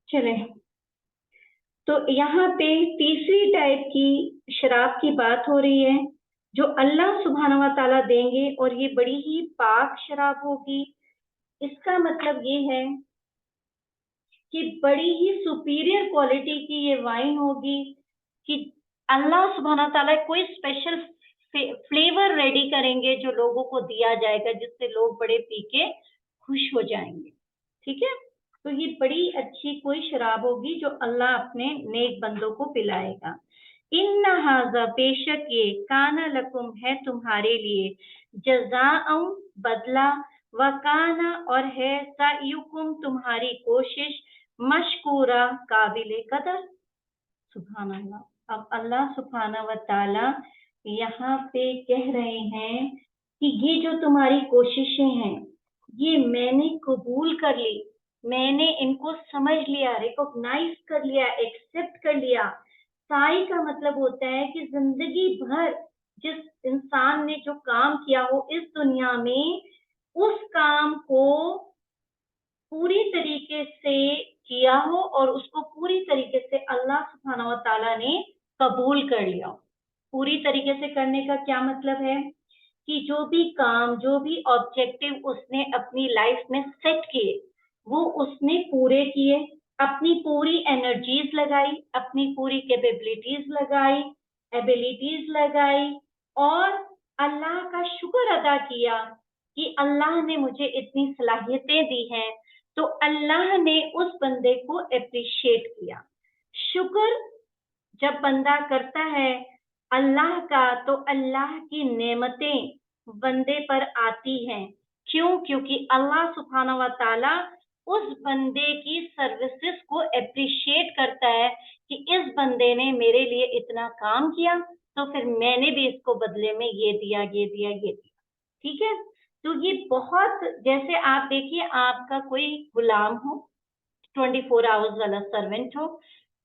चले, तो यहाँ पे तीसरी टाइप की शराब की बात हो रही है जो अल्लाह सुब्हानहू व तआला देंगे, और ये बड़ी ही पाक शराब होगी। इसका मतलब ये है कि बड़ी ही सुपीरियर क्वालिटी की ये वाइन होगी कि अल्लाह सुब्हानहू व तआला कोई स्पेशल फ्लेवर रेडी करेंगे जो लोगों को दिया जाएगा, जिससे लोग बड़े पी के खुश हो जाएंगे। ठीक है, तो ये बड़ी अच्छी कोई शराब होगी जो अल्लाह अपने नेक बंदों को पिलाएगा। इन्ना हाजा, बेशक ये, काना लकुम है तुम्हारे लिए, जज़ाअं बदला, वकाना और है, सयुकुम तुम्हारी कोशिश, मशकूरा काबिले कदर। सुभान अल्लाह। अब अल्लाह सुब्हानहू व तआला यहाँ पे कह रहे हैं कि ये जो तुम्हारी कोशिशें हैं, ये मैंने कबूल कर ली, मैंने इनको समझ लिया, रिकॉग्नाइज कर लिया, एक्सेप्ट कर लिया। साई का मतलब होता है कि जिंदगी भर जिस इंसान ने जो काम किया हो इस दुनिया में, उस काम को पूरी तरीके से किया हो और उसको पूरी तरीके से अल्लाह सुब्हानहू व तआला ने कबूल कर लिया। पूरी तरीके से करने का क्या मतलब है कि जो भी काम, जो भी ऑब्जेक्टिव उसने अपनी लाइफ में सेट किए, वो उसने पूरे किए, अपनी पूरी एनर्जीज लगाई, अपनी पूरी कैपेबिलिटीज लगाई, एबिलिटीज लगाई, और अल्लाह का शुक्र अदा किया कि अल्लाह ने मुझे इतनी सलाहियतें दी हैं। तो अल्लाह ने उस बंदे को अप्रिशिएट किया। शुक्र जब बंदा करता है अल्लाह का, तो अल्लाह की नेमतें बंदे पर आती हैं। क्यों? क्योंकि अल्लाह सुब्हानहू व तआला उस बंदे की सर्विसेज को अप्रिशिएट करता है कि इस बंदे ने मेरे लिए इतना काम किया, तो फिर मैंने भी इसको बदले में ये दिया, ये दिया, ये दिया। ठीक है, तो ये बहुत, जैसे आप देखिए आपका कोई गुलाम हो, 24 आवर्स वाला सर्वेंट हो,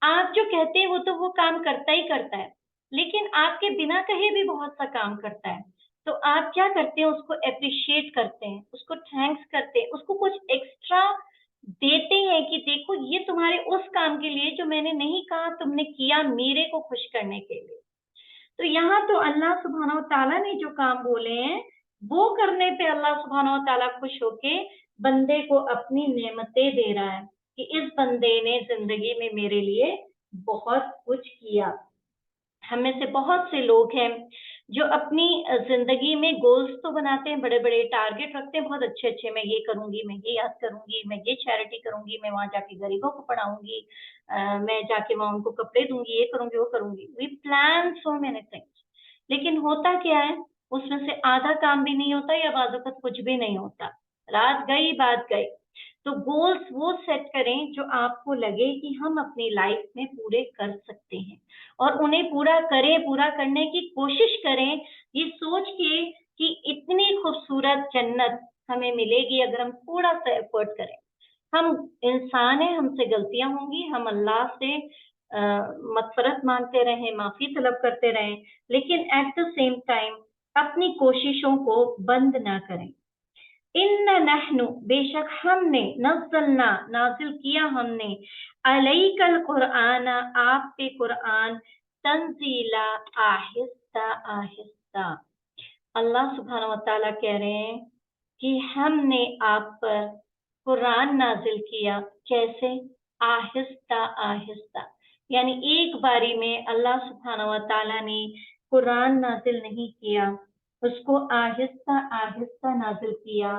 आप जो कहते हैं वो तो वो काम करता ही करता है, लेकिन आपके बिना कहे भी बहुत सा काम करता है। तो आप क्या करते हैं? उसको अप्रिशिएट करते हैं, उसको थैंक्स करते हैं, उसको कुछ एक्स्ट्रा देते हैं कि देखो ये तुम्हारे उस काम के लिए जो मैंने नहीं कहा, तुमने किया मेरे को खुश करने के लिए। तो यहाँ तो अल्लाह सुब्हानहू व तआला ने जो काम बोले हैं वो करने पे अल्लाह सुब्हानहू व तआला खुश होके बंदे को अपनी नेमतें दे रहा है कि इस बंदे ने जिंदगी में मेरे लिए बहुत कुछ किया। हम में से बहुत से लोग हैं जो अपनी जिंदगी में गोल्स तो बनाते हैं, बड़े बड़े टारगेट रखते हैं बहुत अच्छे अच्छे, मैं ये करूंगी, मैं ये याद करूंगी, मैं ये चैरिटी करूंगी, मैं वहां जाके गरीबों को पढ़ाऊंगी, मैं जाके वहां उनको कपड़े दूंगी, ये करूंगी, वो करूंगी। We plan so many things, लेकिन होता क्या है? उसमें से आधा काम भी नहीं होता या बाज़ वक़्त कुछ भी नहीं होता। रात गई बात गई। तो गोल्स वो सेट करें जो आपको लगे कि हम अपनी लाइफ में पूरे कर सकते हैं, और उन्हें पूरा करें, पूरा करने की कोशिश करें, ये सोच के कि इतनी खूबसूरत जन्नत हमें मिलेगी अगर हम थोड़ा सा एफर्ट करें। हम इंसान हैं, हमसे गलतियां होंगी, हम अल्लाह से मगफरत मांगते रहें, माफी तलब करते रहें, लेकिन एट द सेम टाइम अपनी कोशिशों को बंद ना करें। इन्ना नहनु, बेशक हमने, नज़्ज़लना नाजिल किया हमने, अलैकल कुरआन, आप पे कुरआन, तंजीला, आहिस्ता आहिस्ता। अल्लाह सुब्हानहू व तआला कह रहे हैं कि हमने आप पर कुरान नाजिल किया। कैसे? आहिस्ता आहिस्ता, यानी एक बारी में अल्लाह सुब्हानहू व तआला ने कुरान नाजिल नहीं किया, उसको आहिस्ता आहिस्ता नाजिल किया।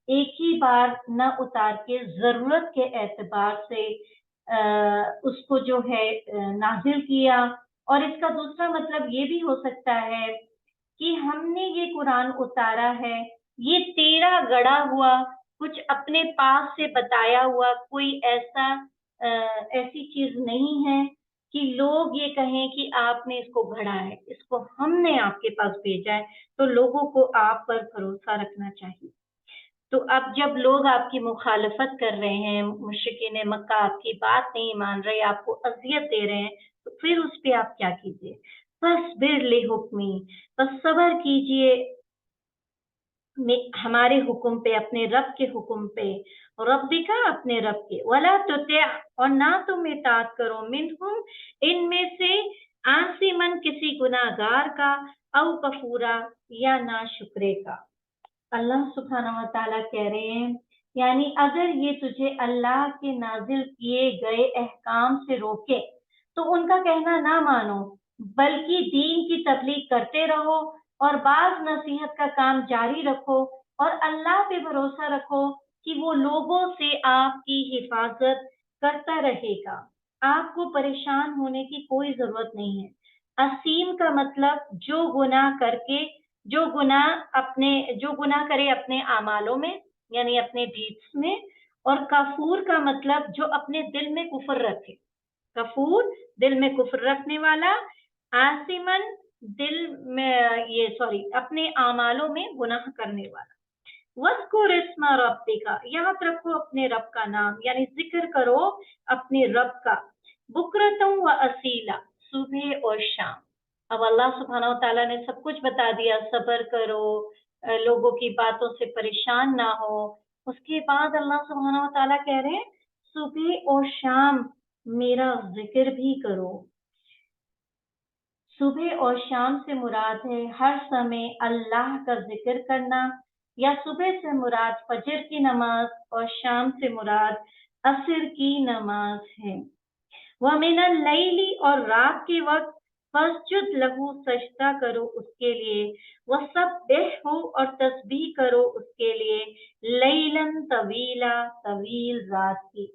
एक ही बार न उतार के, जरूरत के एतबार से उसको जो है नाजिल किया। और इसका दूसरा मतलब ये भी हो सकता है कि हमने ये कुरान उतारा है, ये तेरा गढ़ा हुआ, कुछ अपने पास से बताया हुआ कोई ऐसी चीज नहीं है कि लोग ये कहें कि आपने इसको गढ़ा है, इसको हमने आपके पास भेजा है, तो लोगों को आप पर भरोसा रखना चाहिए। तो अब जब लोग आपकी मुखालफत कर रहे हैं, मुशरिकीन मक्का आपकी बात नहीं मान रहे, आपको अजियत दे रहे हैं, तो फिर उस पे आप क्या कीजिए? फस्बिर लिहुक्मी, बस सब्र कीजिए हमारे हुक्म पे, अपने रब के हुक्म पे। रब्बिका अपने रब के, वला तुति और ना तुम इताअत करो, मिनहुम इनमें से, आसिमन किसी गुनाहगार का, औ कफूरा या ना शुक्रे का। अल्लाह सुब्हानहू व तआला कह रहे हैं, यानी अगर ये तुझे अल्लाह के नाजिल किए गए अहकाम से रोके तो उनका कहना ना मानो, बल्कि दीन की तबलीग करते रहो और बाज नसीहत का काम जारी रखो और अल्लाह पे भरोसा रखो कि वो लोगों से आपकी हिफाजत करता रहेगा। आपको परेशान होने की कोई जरूरत नहीं है। असीम का मतलब जो गुनाह करे अपने आमालों में, यानी अपने डीड्स में, और कफूर का मतलब जो अपने दिल में कुफर रखे। कफूर दिल में कुफर रखने वाला, आसिमन दिल में अपने आमालों में गुनाह करने वाला। वस्कुर इस्मा रब्बिका, याद रखो अपने रब का नाम, यानी जिक्र करो अपने रब का, बुकरतम व असीला, सुबह और शाम। अब अल्लाह सुब्हानहू व तआला ने सब कुछ बता दिया, सब्र करो, लोगों की बातों से परेशान ना हो। उसके बाद अल्लाह सुब्हानहू व तआला कह रहे हैं सुबह और शाम मेरा जिक्र भी करो। सुबह और शाम से मुराद है हर समय अल्लाह का जिक्र करना, या सुबह से मुराद फजर की नमाज और शाम से मुराद असर की नमाज है। वह मिनल लैली, और रात के वक्त फस्जुद लहू, सजदा करो उसके लिए, वह सब्बिह हो, और तस्बीह करो उसके लिए, लैलन तवीला, तवील रात की।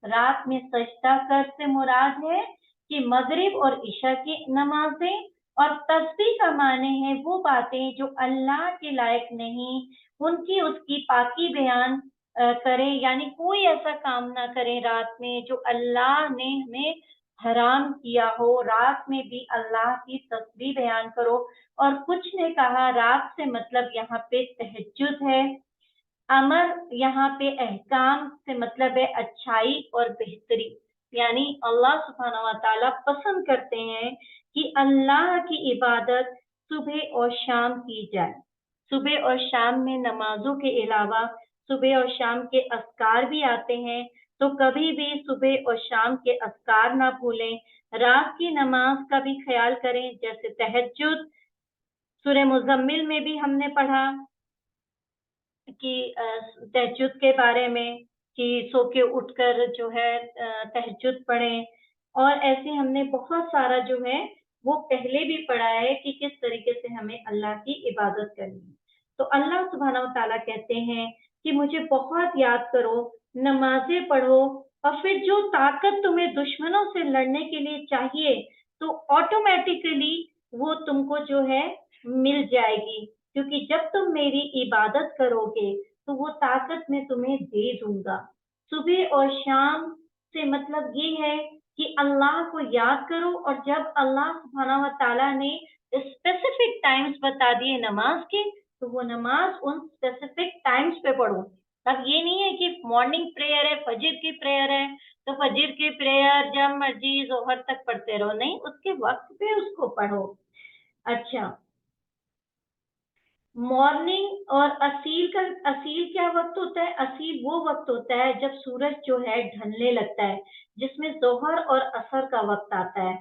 रात में सजदा कर से मुराद है कि मगरिब और इशा की नमाजें, और तस्बीह का माने है वो बातें जो अल्लाह के लायक नहीं, उनकी उसकी पाकी बयान करें, यानी कोई ऐसा काम ना करें रात में जो अल्लाह ने हमें हराम किया हो। रात में भी अल्लाह की तस्बीह बयान करो। और कुछ ने कहा रात से मतलब यहाँ पे तहज्जुद है। अमर यहाँ पे अहकाम से मतलब है अच्छाई और बेहतरी, यानी अल्लाह सुब्हानहू व तआला पसंद करते हैं कि अल्लाह की इबादत सुबह और शाम की जाए। सुबह और शाम में नमाजों के अलावा सुबह और शाम के अस्कार भी आते हैं, तो कभी भी सुबह और शाम के अस्कार ना भूलें। रात की नमाज का भी ख्याल करें, जैसे तहज्जुद। सूरह मुज़म्मिल में भी हमने पढ़ा कि तहज्जुद के बारे में, कि सो के उठकर जो है तहज्जुद पढ़ें। और ऐसे हमने बहुत सारा जो है वो पहले भी पढ़ा है कि किस तरीके से हमें अल्लाह की इबादत करनी है। तो अल्लाह सुब्हानहू तआला कहते हैं कि मुझे बहुत याद करो, नमाजें पढ़ो, और फिर जो ताकत तुम्हें दुश्मनों से लड़ने के लिए चाहिए तो ऑटोमेटिकली वो तुमको जो है मिल जाएगी, क्योंकि जब तुम मेरी इबादत करोगे तो वो ताकत मैं तुम्हें दे दूंगा। सुबह और शाम से मतलब ये है कि अल्लाह को याद करो, और जब अल्लाह सुब्हानहू व तआला ने स्पेसिफिक टाइम्स बता दिए नमाज के, तो वो नमाज उन स्पेसिफिक टाइम्स पे पढ़ो। अब ये नहीं है कि मॉर्निंग प्रेयर है, फजर की प्रेयर है तो फजर की प्रेयर जब मर्जी जोहर तक पढ़ते रहो, नहीं, उसके वक्त पे उसको पढ़ो। अच्छा, मॉर्निंग और असील क्या वक्त होता है? असील वो वक्त होता है जब सूरज जो है ढलने लगता है, जिसमें जोहर और असर का वक्त आता है।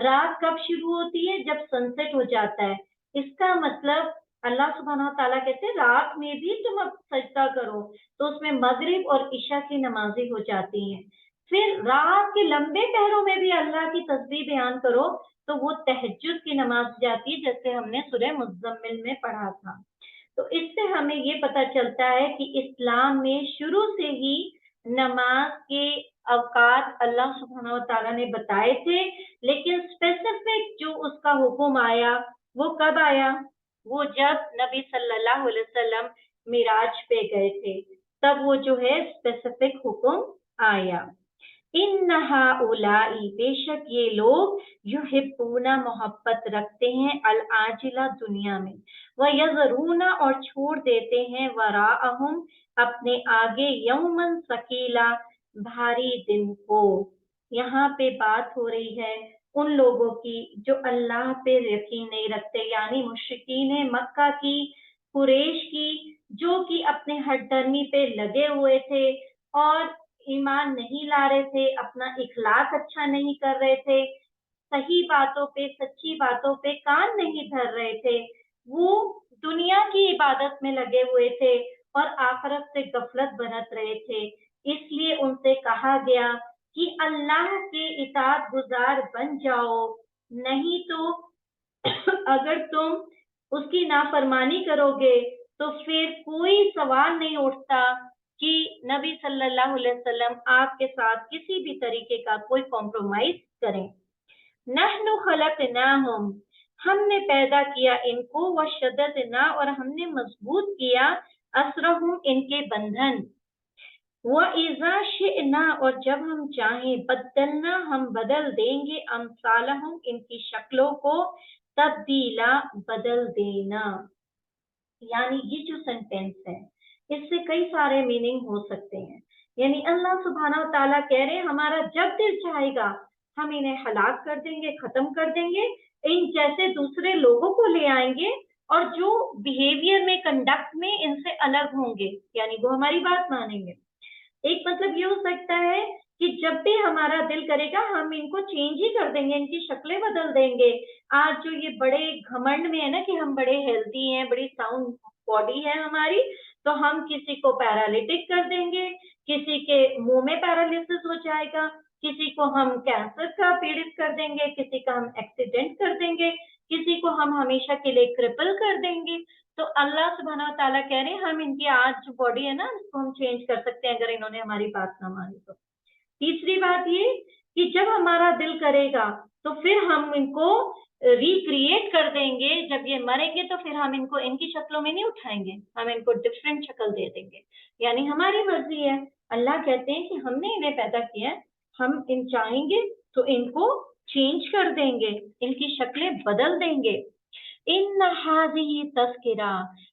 रात कब शुरू होती है? जब सनसेट हो जाता है। इसका मतलब अल्लाह सुब्हानहू तआला कहते हैं रात में भी तुम अब सजदा करो, तो उसमें मगरिब और इशा की नमाजें हो जाती हैं। फिर रात के लंबे पहरों में भी अल्लाह की तस्बीह बयान करो, तो वो तहज्जुद की नमाज जाती है, जैसे हमने सूरह मुज़्ज़म्मिल में पढ़ा था। तो इससे हमें ये पता चलता है कि इस्लाम में शुरू से ही नमाज के अवकात अल्लाह सुब्हानहू व तआला ने बताए थे, लेकिन स्पेसिफिक जो उसका हुक्म आया वो कब आया? वो जब नबी सल्लल्लाहु अलैहि वसल्लम मिराज पे गए थे, तब वो जो है स्पेसिफिक हुक्म आया। इन्नहा उलाई, बेशक ये लोग युहिब्बूना, मोहब्बत रखते हैं, अल आजिला, दुनिया में, व यज़रूना, और छोड़ देते हैं, वराअहुम, अपने आगे, यौमन सकीला, भारी दिन को। यहाँ पे बात हो रही है उन लोगों की जो अल्लाह पे यकीन नहीं रखते, यानी मुशरिकीन मक्का की, कुरैश की, जो कि अपने हठधर्मी पे लगे हुए थे, اور ایمان نہیں لا رہے تھے, اپنا اخلاق اچھا نہیں کر رہے تھے, صحیح باتوں پہ سچی باتوں پہ کان نہیں دھر رہے تھے, وہ دنیا کی عبادت میں لگے ہوئے تھے اور آخرت سے غفلت برت رہے تھے. اس لیے ان سے کہا گیا کہ اللہ کے اطاعت گزار بن جاؤ, نہیں تو اگر تم اس کی نافرمانی کرو گے تو پھر کوئی سوال نہیں اٹھتا کہ نبی صلی اللہ علیہ وسلم آپ کے ساتھ کسی بھی طریقے کا کوئی کمپرومائز کریں. نحن خلقناہم, ہم نے پیدا کیا ان کو, وشددنا, اور ہم نے مضبوط کیا, اسرہم, ان کے بندھن, وَإِذَا شِئْنَا, اور جب ہم چاہیں, بدلنا, ہم بدل دیں گے, امثالہم, ان کی شکلوں کو, تبدیلا, بدل دینا. یعنی یہ جو سینٹینس ہے اس سے کئی سارے میننگ ہو سکتے ہیں. یعنی اللہ سبحانہ و تعالیٰ کہہ رہے ہیں ہمارا جب دل چاہے گا ہم انہیں ہلاک کر دیں گے, ختم کر دیں گے, ان جیسے دوسرے لوگوں کو لے آئیں گے اور جو بیہیویئر میں, کنڈکٹ میں ان سے الگ ہوں گے, یعنی وہ ہماری بات مانیں گے. ایک مطلب یہ ہو سکتا ہے کہ جب بھی ہمارا دل کرے گا ہم ان کو چینج ہی کر دیں گے, ان کی شکلیں بدل دیں گے. آج جو یہ بڑے گھمنڈ میں ہے نا کہ ہم بڑے ہیلتھی ہیں, بڑی ساؤنڈ باڈی ہے ہماری, تو ہم کسی کو پیرالیٹک کر دیں گے, کسی کے منہ میں پیرالیسس ہو جائے گا, کسی کو ہم کینسر کا پیڑت کر دیں گے, کسی کا ہم ایکسیڈنٹ کر دیں گے, کسی کو ہم ہمیشہ کے لیے کرپل کر دیں گے. تو اللہ سبحانہ و تعالیٰ کہہ رہے ہیں ہم ان کی آج جو باڈی ہے نا اس کو ہم چینج کر سکتے ہیں اگر انہوں نے ہماری بات نہ مانی تو. تیسری بات یہ کہ جب ہمارا دل کرے گا تو پھر ہم ان کو ریکریٹ کر دیں گے, جب یہ مریں گے تو پھر ہم ان کو ان کی شکلوں میں نہیں اٹھائیں گے, ہم ان کو ڈفرینٹ شکل دے دیں گے. یعنی ہماری مرضی ہے. اللہ کہتے ہیں کہ ہم نے انہیں پیدا کیا ہے, ہم ان چاہیں گے تو ان کو چینج کر دیں گے, ان کی شکلیں بدل دیں گے. ان هذه تذکرہ,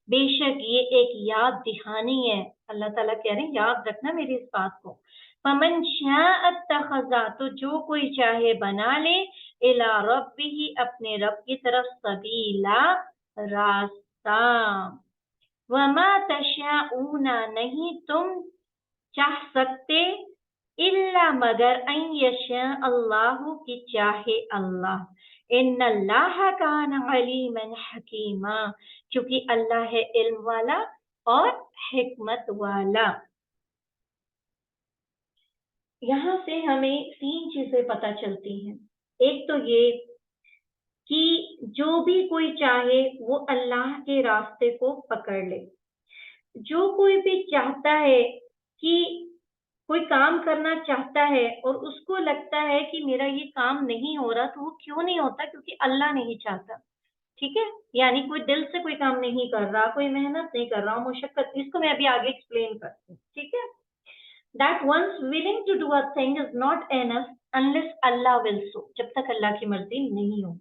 بے شک یہ ایک یاد دہانی ہے. اللہ تعالیٰ کہہ رہے ہیں یاد رکھنا میری اس بات کو. فمن شاء اتخذ, تو جو کوئی چاہے بنا لے, الی ربہ, اپنے رب کی طرف, سبیلا, راستہ. وما تشاءون, نہیں تم چاہ سکتے, الا مگر, ان یشاء اللہ, کی چاہے اللہ. ان اللہ کان علیما حکیما, کیونکہ اللہ ہے علم والا اور حکمت والا. یہاں سے ہمیں 3 چیزیں پتہ چلتی ہیں. ایک تو یہ کہ جو بھی کوئی چاہے وہ اللہ کے راستے کو پکڑ لے. جو کوئی بھی چاہتا ہے کہ کوئی کام کرنا چاہتا ہے اور اس کو لگتا ہے کہ میرا یہ کام نہیں ہو رہا, تو وہ کیوں نہیں ہوتا, کیونکہ اللہ نہیں چاہتا. ٹھیک ہے, یعنی کوئی دل سے کوئی کام نہیں کر رہا, کوئی محنت نہیں کر رہا, مشقت, اس کو میں ابھی آگے ایکسپلین کرتی ہوں. ٹھیک ہے, that one's willing to do a thing is not enough unless Allah will so, جب تک اللہ کی مرضی نہیں ہو.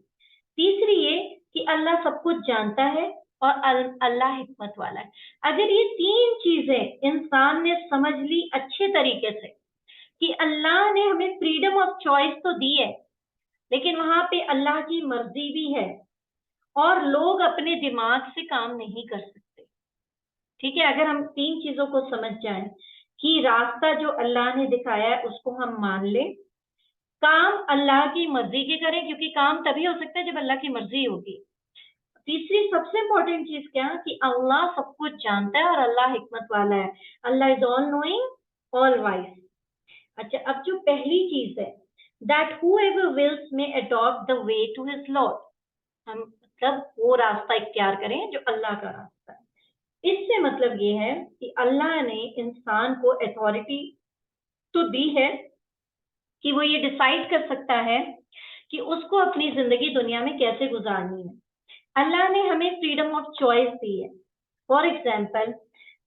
تیسری یہ کہ اللہ سب کچھ جانتا ہے اور اللہ حکمت والا ہے. اگر یہ 3 چیزیں انسان نے سمجھ لی اچھے طریقے سے کہ اللہ نے ہمیں فریڈم آف چوائس تو دی ہے, لیکن وہاں پہ اللہ کی مرضی بھی ہے, اور لوگ اپنے دماغ سے کام نہیں کر سکتے. ٹھیک ہے, اگر ہم 3 چیزوں کو سمجھ جائیں کہ راستہ جو اللہ نے دکھایا ہے اس کو ہم مان لیں, کام اللہ کی مرضی کے کریں, کیونکہ کام تبھی ہو سکتا ہے جب اللہ کی مرضی ہوگی. تیسری سب سے امپورٹنٹ چیز کیا, کہ اللہ سب کچھ جانتا ہے اور اللہ حکمت والا ہے. اللہ از آل نوئنگ, آل وائز. اچھا, اب جو پہلی چیز ہے that whoever wills may adopt the way to his Lord, ہم مطلب وہ راستہ اختیار کریں جو اللہ کا راستہ ہے. اس سے مطلب یہ ہے کہ اللہ نے انسان کو اتھارٹی تو دی ہے کہ وہ یہ ڈیسائیڈ کر سکتا ہے کہ اس کو اپنی زندگی دنیا میں کیسے گزارنی ہے. اللہ نے ہمیں فریڈم آف چوائس دی ہے. فار ایگزامپل,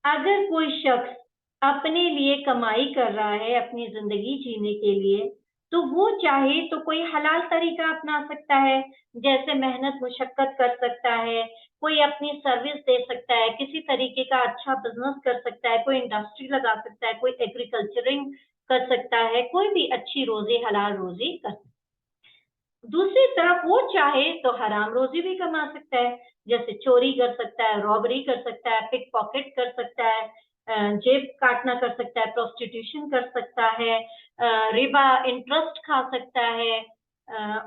اگر کوئی شخص اپنے لیے کمائی کر رہا ہے اپنی زندگی جینے کے لیے, تو وہ چاہے تو کوئی حلال طریقہ اپنا سکتا ہے, جیسے محنت مشقت کر سکتا ہے, کوئی اپنی سروس دے سکتا ہے, کسی طریقے کا اچھا بزنس کر سکتا ہے, کوئی انڈسٹری لگا سکتا ہے, کوئی ایگریکلچرنگ کر سکتا ہے, کوئی بھی اچھی روزی, حلال روزی کر سکتا ہے. دوسری طرف وہ چاہے تو حرام روزی بھی کما سکتا ہے, جیسے چوری کر سکتا ہے, رابری کر سکتا ہے, پک پاکٹ کر سکتا ہے, जेब काटना कर सकता है, प्रोस्टिट्यूशन कर सकता है, रिबा इंटरेस्ट खा सकता है,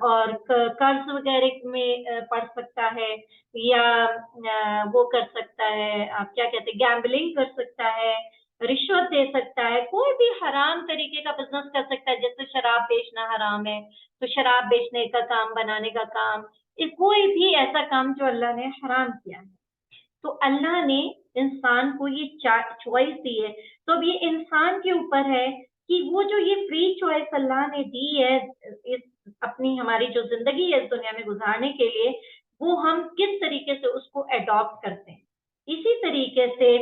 और कर्ज वगैरह में पड़ सकता है, या वो कर सकता है, आप क्या कहते हैं, गैम्बलिंग कर सकता है, रिश्वत दे सकता है, कोई भी हराम तरीके का बिजनेस कर सकता है। जैसे शराब बेचना हराम है, तो शराब बेचने का काम, बनाने का काम, कोई भी ऐसा काम जो अल्लाह ने हराम किया है। तो अल्लाह ने इंसान को ये चॉइस दी है। तो अब ये इंसान के ऊपर है कि वो जो ये फ्री चॉइस अल्लाह ने दी है इस अपनी हमारी जो जिंदगी है इस दुनिया में गुजारने के लिए, वो हम किस तरीके से उसको अडॉप्ट करते हैं। इसी तरीके से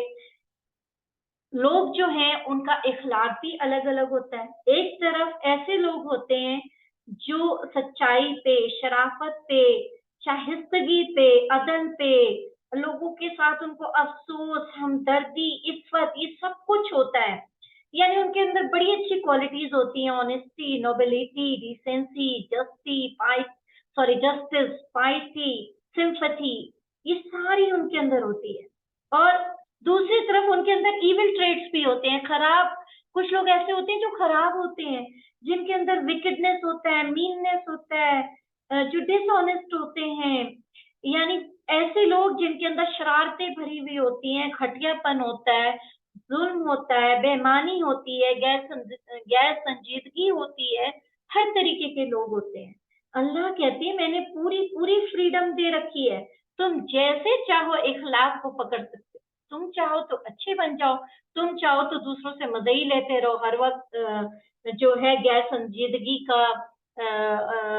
लोग जो हैं उनका इखलाक भी अलग अलग होता है। एक तरफ ऐसे लोग होते हैं जो सच्चाई पे, शराफत पे, शाइस्तगी पे, अदल पे, लोगों के साथ उनको अफसोस, हमदर्दी, इफ़्फ़त, ये सब कुछ होता है। यानी उनके अंदर बड़ी अच्छी क्वालिटीज होती हैं, honesty, nobility, decency, justice, पाइटी, sympathy, ये सारी उनके अंदर होती है। और दूसरी तरफ उनके अंदर इविल ट्रेड्स भी होते हैं, खराब। कुछ लोग ऐसे होते हैं जो खराब होते हैं, जिनके अंदर विकेडनेस होता है, मीननेस होता है, जो डिसऑनेस्ट होते हैं, यानी ऐसे लोग जिनके अंदर शरारतें भरी हुई होती हैं, खटियापन होता है, जुल्म होता है, बेईमानी होती है, गैर संजीदगी होती है, हर तरीके के लोग होते हैं। अल्लाह कहते हैं मैंने पूरी पूरी फ्रीडम दे रखी है, तुम जैसे चाहो इखलाक को पकड़ सकते हो, तुम चाहो तो अच्छे बन जाओ, तुम चाहो तो दूसरों से मजे ही लेते रहो, हर वक्त जो है गैर संजीदगी का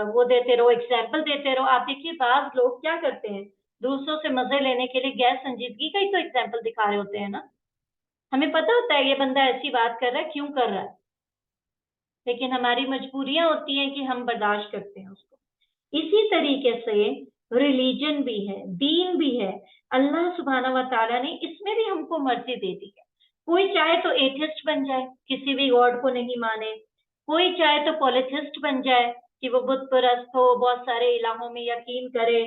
वो देते रहो, एग्जाम्पल देते रहो। आप देखिए बाज लोग क्या करते हैं, दूसरों से मजे लेने के लिए गैर संजीदगी का ही तो एग्जाम्पल दिखा रहे होते हैं ना। हमें पता होता है ये बंदा ऐसी बात कर रहा है, क्यों कर रहा है, लेकिन हमारी मजबूरियां होती हैं कि हम बर्दाश्त करते हैं उसको। इसी तरीके से रिलीजन भी है, दीन भी है। अल्लाह सुब्हाना व तआला ने इसमें भी हमको मर्जी दे दी है। कोई चाहे तो एथिस्ट बन जाए, किसी भी गॉड को नहीं माने। कोई चाहे तो पॉलिथिस्ट बन जाए कि वो बुत परस्त हो, बहुत सारे इलाहों में यकीन करे।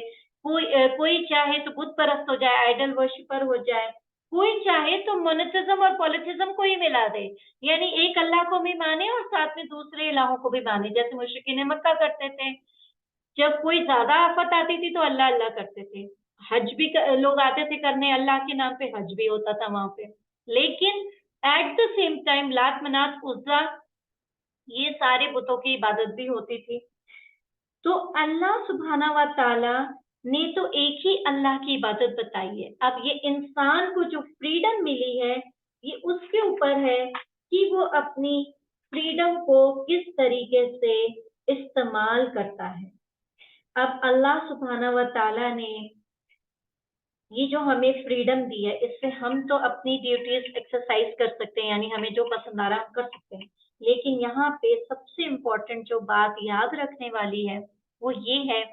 कोई चाहे तो बुत परस्त हो जाए, आइडल वर्शिपर हो जाए। कोई चाहे तो मोनेथिज्म और पॉलिथिज्म को ही मिला दे, यानी एक अल्लाह को भी माने और साथ में दूसरे इलाहों को भी माने, जैसे मुशरिकीन मक्का करते थे। जब कोई ज्यादा आफत आती थी तो अल्लाह अल्लाह करते थे। हज भी लोग आते थे करने, अल्लाह के नाम पे हज भी होता था वहां पे। लेकिन एट द सेम टाइम लात मनात उज्जा, ये सारे बुतों की इबादत भी होती थी। तो अल्लाह सुब्हाना व तआला ने तो एक ही अल्लाह की इबादत बताई है। अब ये इंसान को जो फ्रीडम मिली है, ये उसके ऊपर है कि वो अपनी फ्रीडम को किस तरीके से इस्तेमाल करता है। अब अल्लाह सुब्हाना व तआला ने ये जो हमें फ्रीडम दी है, इससे हम तो अपनी ड्यूटीज एक्सरसाइज कर सकते हैं, यानी हमें जो पसंद आ रहा है हम कर सकते हैं। लेकिन यहाँ पे सबसे इम्पोर्टेंट जो बात याद रखने वाली है वो ये है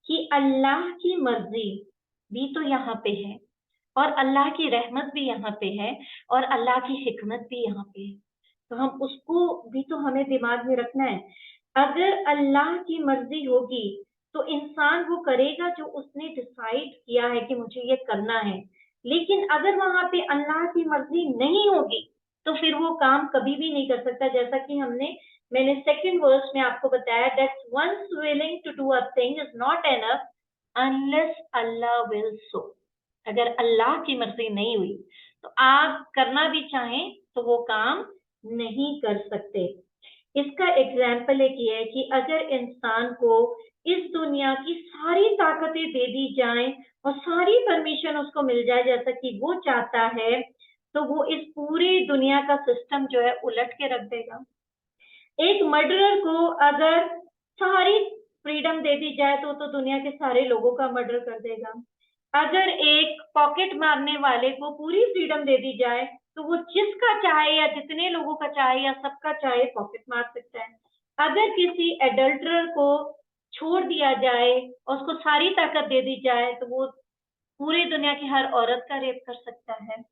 कि अल्लाह की मर्जी भी तो यहाँ पे है, और अल्लाह की रहमत भी यहाँ पे है, और अल्लाह की हिकमत भी यहाँ पे है। तो हम उसको भी तो हमें दिमाग में रखना है। अगर अल्लाह की मर्जी होगी तो इंसान वो करेगा जो उसने डिसाइड किया है कि मुझे ये करना है। लेकिन अगर वहां पे अल्लाह की मर्जी नहीं होगी तो फिर वो काम कभी भी नहीं कर सकता। जैसा कि मैंने सेकंड वर्स में आपको बताया, that one's willing to do a thing is not enough unless अल्लाह विल सो। अगर अल्लाह की मर्जी नहीं हुई तो आप करना भी चाहें तो वो काम नहीं कर सकते। इसका एग्जाम्पल एक ये है कि अगर इंसान को इस दुनिया की सारी ताकतें दे दी जाएं और सारी परमिशन उसको मिल जाए जैसा कि वो चाहता है, तो वो इस पूरी दुनिया का सिस्टम जो है उलट के रख देगा। एक मर्डरर को अगर सारी फ्रीडम दे दी जाए तो दुनिया के सारे लोगों का मर्डर कर देगा। अगर एक पॉकेट मारने वाले को पूरी फ्रीडम दे दी जाए तो वो जिसका चाहे या जितने लोगों का चाहे या सबका चाहे पॉकेट मार सकता है। अगर किसी एडल्टरर को छोड़ दिया जाए और उसको सारी ताकत दे दी जाए तो वो पूरी दुनिया की हर औरत का रेप कर सकता है।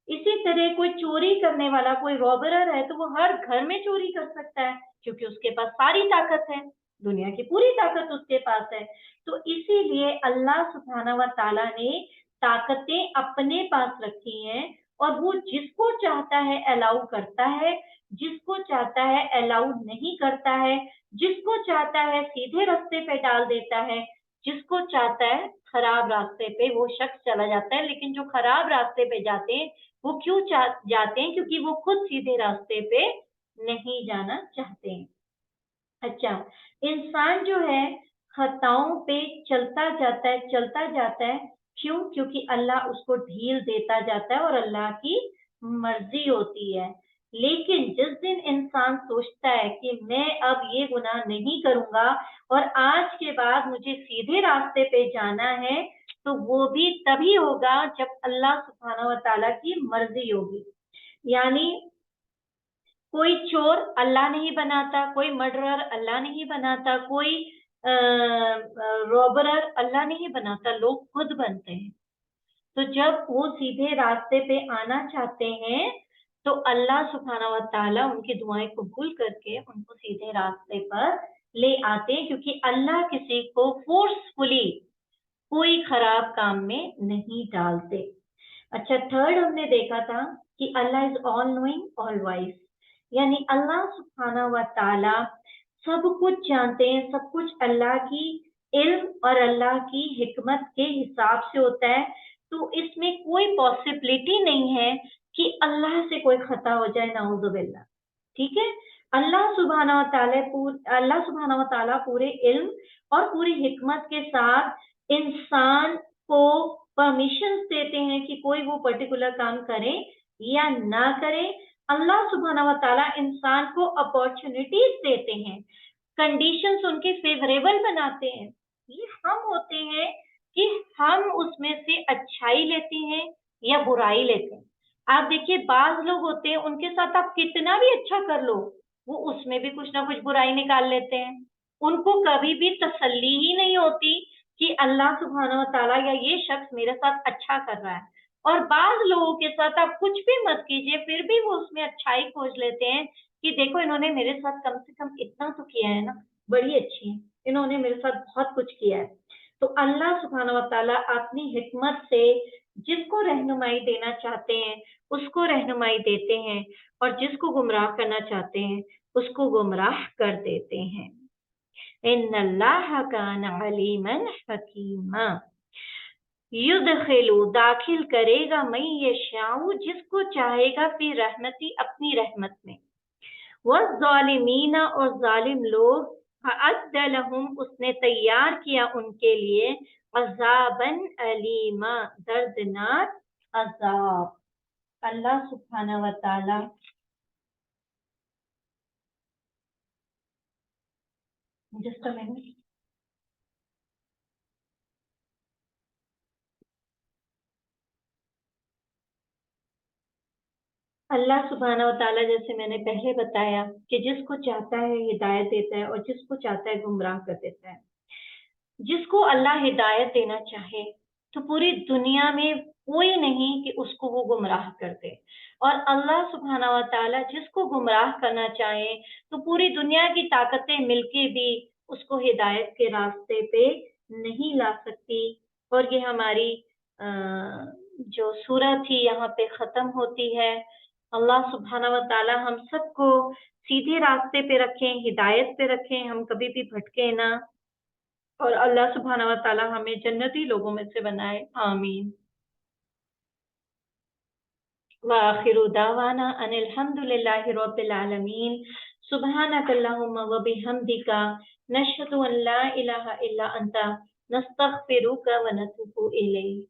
इसी तरह कोई चोरी करने वाला, कोई रॉबरर है तो वो हर घर में चोरी कर सकता है, क्योंकि उसके पास सारी ताकत है, दुनिया की पूरी ताकत उसके पास है। तो इसीलिए अल्लाह सुब्हाना व तआला ने ताकतें अपने पास रखी हैं और वो जिसको चाहता है अलाउ करता है, जिसको चाहता है अलाउ नहीं करता है, जिसको चाहता है सीधे रास्ते पे डाल देता है, जिसको चाहता है खराब रास्ते पे वो शख्स चला जाता है। लेकिन जो खराब रास्ते पे जाते हैं वो क्यों जाते हैं? क्योंकि वो खुद सीधे रास्ते पे नहीं जाना चाहते हैं। अच्छा, इंसान जो है खताओं पे चलता जाता है। क्यों? क्योंकि अल्लाह उसको ढील देता जाता है और अल्लाह की मर्जी होती है। लेकिन जिस दिन इंसान सोचता है कि मैं अब ये गुनाह नहीं करूंगा और आज के बाद मुझे सीधे रास्ते पे जाना है, तो वो भी तभी होगा जब अल्लाह सुब्हानहू व तआला की मर्जी होगी। यानी कोई चोर अल्लाह नहीं बनाता, कोई मर्डरर अल्लाह नहीं बनाता, कोई रॉबरर अल्लाह नहीं बनाता, लोग खुद बनते हैं। तो जब वो सीधे रास्ते पे आना चाहते हैं तो अल्लाह सुब्हानहू व तआला उनकी दुआएं कबूल करके उनको सीधे रास्ते पर ले आते हैं, क्योंकि अल्लाह किसी को फोर्सफुली कोई खराब काम में नहीं डालते। अच्छा, थर्ड हमने देखा था कि अल्लाह is all knowing all wise, यानी अल्लाह सुब्हानहू व तआला सब कुछ जानते हैं, सब कुछ अल्लाह की इल्म और अल्लाह की हिकमत के हिसाब से होता है। तो इसमें कोई पॉसिबिलिटी नहीं है कि अल्लाह से कोई खता हो जाए, नाउजुबिल्लाह। ठीक है, अल्लाह सुब्हानहू व तआला पूरे इल्म और पूरी हिकमत के साथ इंसान को परमिशन देते हैं कि कोई वो पर्टिकुलर काम करे या ना करे। अल्लाह सुब्हानहू व तआला इंसान को अपॉर्चुनिटीज देते हैं, कंडीशंस उनके फेवरेबल बनाते हैं। ये हम होते हैं कि हम उसमें से अच्छाई लेते हैं या बुराई लेते हैं। आप देखिए, बाज लोग होते हैं, उनके साथ आप कितना भी अच्छा कर लो, वो उसमें भी कुछ ना कुछ बुराई निकाल लेते हैं। उनको कभी भी तसल्ली ही नहीं होती कि अल्लाह सुब्हानहू व तआला या ये शख्स मेरे साथ अच्छा कर रहा है। और बाज लोगों के साथ आप कुछ भी मत कीजिए, फिर भी वो उसमें अच्छाई खोज लेते हैं कि देखो इन्होंने मेरे साथ कम से कम इतना तो किया है ना, बड़ी अच्छी है, इन्होंने मेरे साथ बहुत कुछ किया है। तो अल्लाह सुब्हानहू व तआला अपनी हिकमत से जिसको रहनुमाई देना चाहते हैं उसको रहनुमाई देते हैं, और जिसको गुमराह करना चाहते हैं उसको गुमराह कर देते हैं। इन्नल्लाह कान अलीमन हकीमा। युदखिलु दाखिल करेगा मैं यशाउ जिसको चाहेगा फिर रहमती अपनी रहमत में, वज़ालिमीना और जालिम लोग अअद्द लहुम उसने तैयार किया उनके लिए अज़ाबन अलीमा दर्दनाक अज़ाब। अल्लाह सुब्हानहू व तआला जस्ट अ मिनट। अल्लाह सुब्हानहू व तआला जैसे मैंने पहले बताया कि जिसको चाहता है हिदायत देता है और जिसको चाहता है गुमराह कर देता है। जिसको अल्लाह हिदायत देना चाहे तो पूरी दुनिया में कोई नहीं कि उसको वो गुमराह कर दे, और अल्लाह सुब्हानहू व तआला जिसको गुमराह करना चाहे तो पूरी दुनिया की ताकतें मिलके भी उसको हिदायत के रास्ते पे नहीं ला सकती। और ये हमारी अ, जो सूरह थी यहाँ पे खत्म होती है। अल्लाह सुब्हानहू व तआला हम सबको सीधे रास्ते पे रखें, हिदायत पे रखें, हम कभी भी भटके ना, और अल्लाह सुब्हानहू व तआला हमें जन्नती लोगों में से बनाए, आमीन। व आखिरु दावाना अनिल हम्दुलिल्लाहि रब्बिल आलमीन। सुब्हानक अल्लाहुम्मा व बिहम्दिका नशहदु अन ला इलाहा इल्ला अंता नस्तगफिरुका व नतूबु इलैक।